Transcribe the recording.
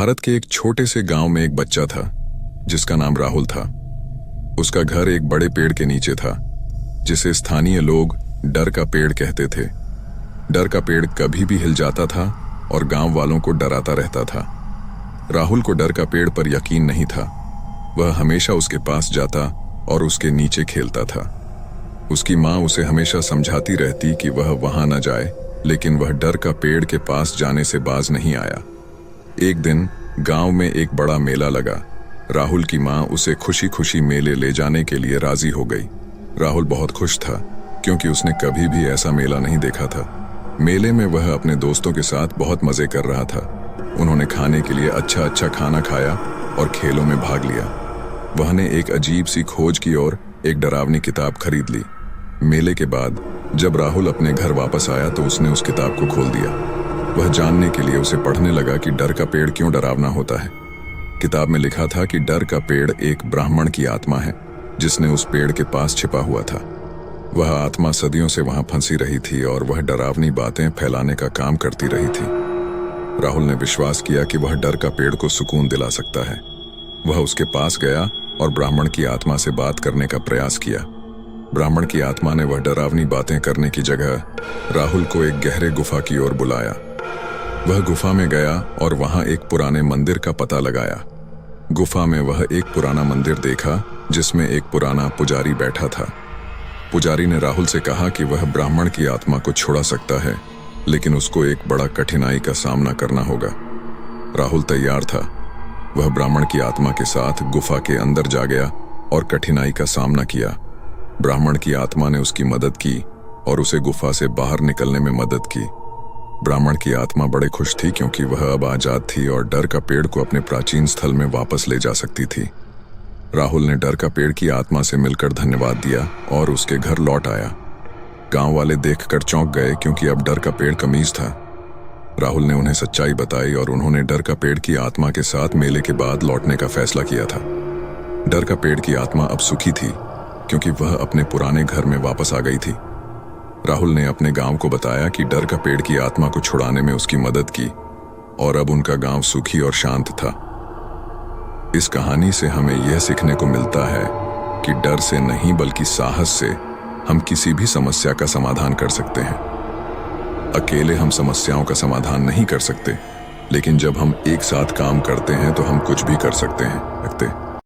भारत के एक छोटे से गांव में एक बच्चा था जिसका नाम राहुल था। उसका घर एक बड़े पेड़ के नीचे था जिसे स्थानीय लोग डर का पेड़ कहते थे। डर का पेड़ कभी भी हिल जाता था और गांव वालों को डराता रहता था। राहुल को डर का पेड़ पर यकीन नहीं था। वह हमेशा उसके पास जाता और उसके नीचे खेलता था। उसकी माँ उसे हमेशा समझाती रहती कि वह वहां न जाए, लेकिन वह डर का पेड़ के पास जाने से बाज नहीं आया। एक दिन गांव में एक बड़ा मेला लगा। राहुल की माँ उसे खुशी खुशी मेले ले जाने के लिए राजी हो गई। राहुल बहुत खुश था क्योंकि उसने कभी भी ऐसा मेला नहीं देखा था। मेले में वह अपने दोस्तों के साथ बहुत मजे कर रहा था। उन्होंने खाने के लिए अच्छा अच्छा खाना खाया और खेलों में भाग लिया। वह ने एक अजीब सी खोज की और एक डरावनी किताब खरीद ली। मेले के बाद जब राहुल अपने घर वापस आया तो उसने उस किताब को खोल दिया। वह जानने के लिए उसे पढ़ने लगा कि डर का पेड़ क्यों डरावना होता है। किताब में लिखा था कि डर का पेड़ एक ब्राह्मण की आत्मा है जिसने उस पेड़ के पास छिपा हुआ था। वह आत्मा सदियों से वहां फंसी रही थी और वह डरावनी बातें फैलाने का काम करती रही थी। राहुल ने विश्वास किया कि वह डर का पेड़ को सुकून दिला सकता है। वह उसके पास गया और ब्राह्मण की आत्मा से बात करने का प्रयास किया। ब्राह्मण की आत्मा ने वह डरावनी बातें करने की जगह राहुल को एक गहरे गुफा की ओर बुलाया। वह गुफा में गया और वहां एक पुराने मंदिर का पता लगाया। गुफा में वह एक पुराना मंदिर देखा जिसमें एक पुराना पुजारी बैठा था। पुजारी ने राहुल से कहा कि वह ब्राह्मण की आत्मा को छुड़ा सकता है, लेकिन उसको एक बड़ा कठिनाई का सामना करना होगा। राहुल तैयार था। वह ब्राह्मण की आत्मा के साथ गुफा के अंदर जा गया और कठिनाई का सामना किया। ब्राह्मण की आत्मा ने उसकी मदद की और उसे गुफा से बाहर निकलने में मदद की। ब्राह्मण की आत्मा बड़े खुश थी क्योंकि वह अब आजाद थी और डर का पेड़ को अपने प्राचीन स्थल में वापस ले जा सकती थी। राहुल ने डर का पेड़ की आत्मा से मिलकर धन्यवाद दिया और उसके घर लौट आया। गांव वाले देखकर चौंक गए क्योंकि अब डर का पेड़ कमीज था। राहुल ने उन्हें सच्चाई बताई और उन्होंने डर का पेड़ की आत्मा के साथ मेले के बाद लौटने का फैसला किया था। डर का पेड़ की आत्मा अब सुखी थी क्योंकि वह अपने पुराने घर में वापस आ गई थी। राहुल ने अपने गांव को बताया कि डर का पेड़ की आत्मा को छुड़ाने में उसकी मदद की और अब उनका गांव सुखी और शांत था। इस कहानी से हमें यह सीखने को मिलता है कि डर से नहीं बल्कि साहस से हम किसी भी समस्या का समाधान कर सकते हैं। अकेले हम समस्याओं का समाधान नहीं कर सकते, लेकिन जब हम एक साथ काम करते हैं तो हम कुछ भी कर सकते हैं।